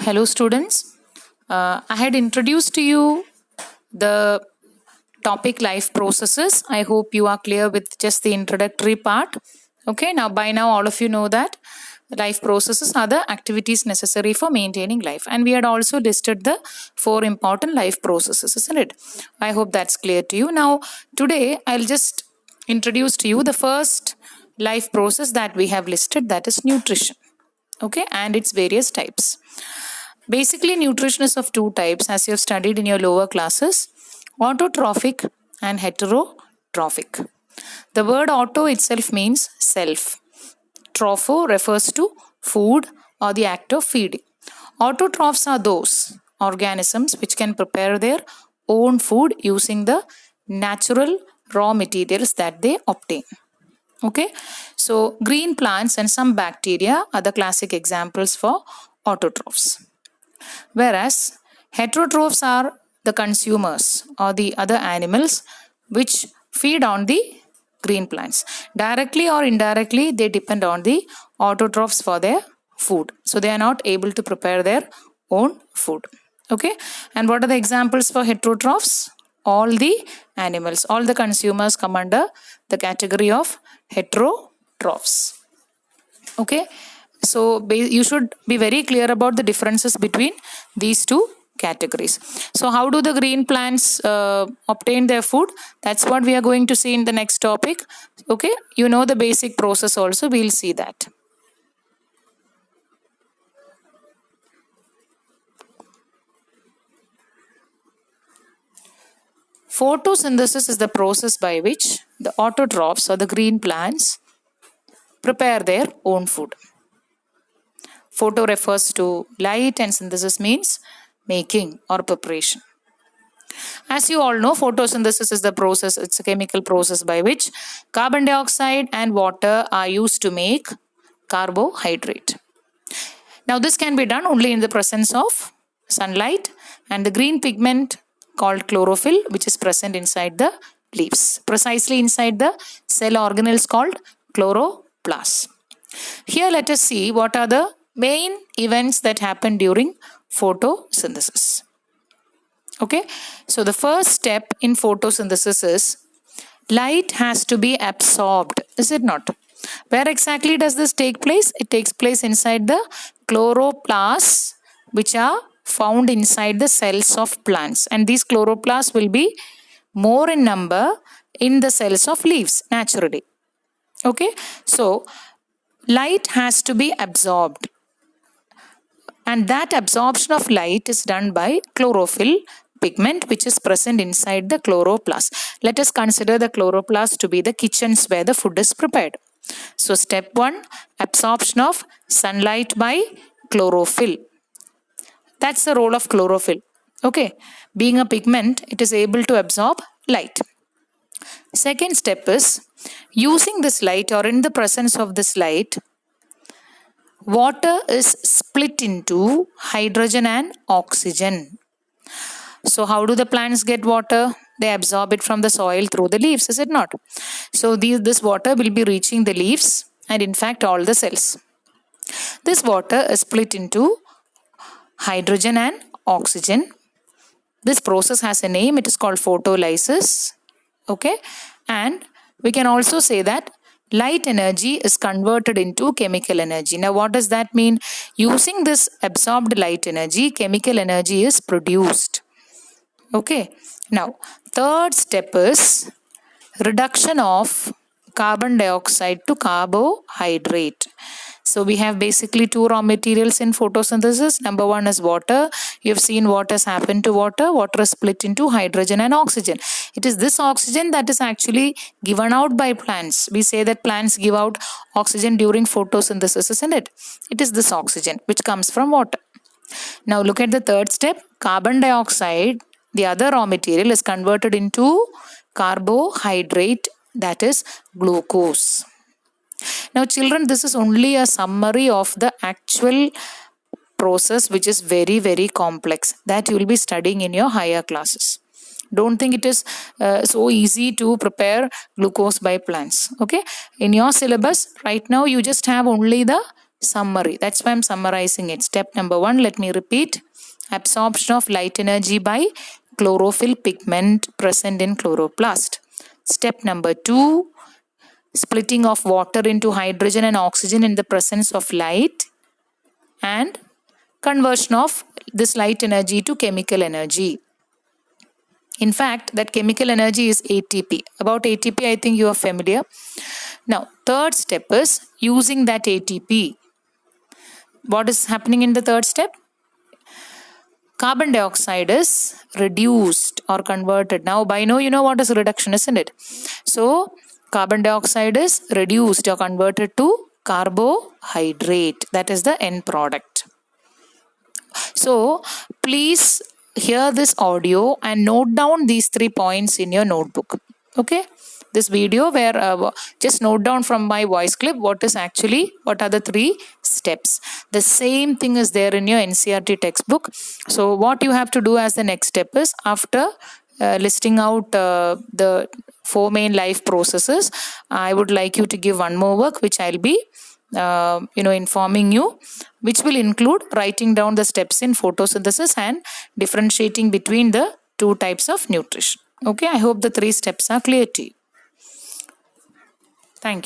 Hello, students. I had introduced to you the topic life processes. I hope you are clear with just the introductory part. Okay, by now, all of you know that life processes are the activities necessary for maintaining life. And we had also listed the 4 important life processes, isn't it? I hope that's clear to you. Now, today, I'll just introduce to you the first life process that we have listed, that is nutrition. Okay, and its various types. Basically, nutrition is of 2 types, as you have studied in your lower classes: autotrophic and heterotrophic. The word auto itself means self. Tropho refers to food or the act of feeding. Autotrophs are those organisms which can prepare their own food using the natural raw materials that they obtain. Okay, so green plants and some bacteria are the classic examples for autotrophs. Whereas heterotrophs are the consumers or the other animals which feed on the green plants. Directly or indirectly, they depend on the autotrophs for their food. So they are not able to prepare their own food. Okay, and what are the examples for heterotrophs? All the animals, all the consumers come under the category of heterotrophs. Okay, so you should be very clear about the differences between these 2 categories. So how do the green plants obtain their food? That's what we are going to see in the next topic. Okay, you know the basic process also, we'll see that. Photosynthesis is the process by which the autotrophs or the green plants prepare their own food. Photo refers to light and synthesis means making or preparation. As you all know, photosynthesis is the process, it's a chemical process by which carbon dioxide and water are used to make carbohydrate. Now, this can be done only in the presence of sunlight and the green pigment called chlorophyll, which is present inside the leaves, precisely inside the cell organelles called chloroplasts. Here, let us see what are the main events that happen during photosynthesis. Okay, so the first step in photosynthesis is light has to be absorbed, is it not? Where exactly does this take place? It takes place inside the chloroplasts, which are found inside the cells of plants, and these chloroplasts will be more in number in the cells of leaves naturally. Okay, so light has to be absorbed, and that absorption of light is done by chlorophyll pigment, which is present inside the chloroplast. Let us consider the chloroplast to be the kitchens where the food is prepared. So step 1, absorption of sunlight by chlorophyll. That's the role of chlorophyll. Okay, being a pigment, it is able to absorb light. Second step is, using this light or in the presence of this light, water is split into hydrogen and oxygen. So how do the plants get water? They absorb it from the soil through the leaves, is it not? So this water will be reaching the leaves and in fact all the cells. This water is split into hydrogen and oxygen. This process has a name, it is called photolysis. Okay, and we can also say that light energy is converted into chemical energy. Now, what does that mean? Using this absorbed light energy, chemical energy is produced. Okay, now, third step is reduction of carbon dioxide to carbohydrate. So we have basically 2 raw materials in photosynthesis. Number 1 is water. You've seen what has happened to water. Water is split into hydrogen and oxygen. It is this oxygen that is actually given out by plants. We say that plants give out oxygen during photosynthesis, isn't it? It is this oxygen which comes from water. Now look at the third step. Carbon dioxide, the other raw material, is converted into carbohydrate, that is glucose. Now children, this is only a summary of the actual process, which is very, very complex, that you will be studying in your higher classes. Don't think it is so easy to prepare glucose by plants. Okay, in your syllabus right now you just have only the summary. That's why I'm summarizing it. Step number 1, let me repeat. Absorption of light energy by chlorophyll pigment present in chloroplast. Step number 2, splitting of water into hydrogen and oxygen in the presence of light, and conversion of this light energy to chemical energy. In fact, that chemical energy is ATP. About ATP, I think you are familiar. Now, third step is using that ATP. What is happening in the third step? Carbon dioxide is reduced or converted. Now, by now, you know what is reduction, isn't it? So, carbon dioxide is reduced or converted to carbohydrate. That is the end product. So, please hear this audio and note down these 3 points in your notebook. Okay? This video where just note down from my voice clip what are the 3 steps. The same thing is there in your NCERT textbook. So what you have to do as the next step is, after listing out the 4 main life processes, I would like you to give one more work which I'll be informing you, which will include writing down the steps in photosynthesis and differentiating between the 2 types of nutrition. Okay, I hope the 3 steps are clear to you.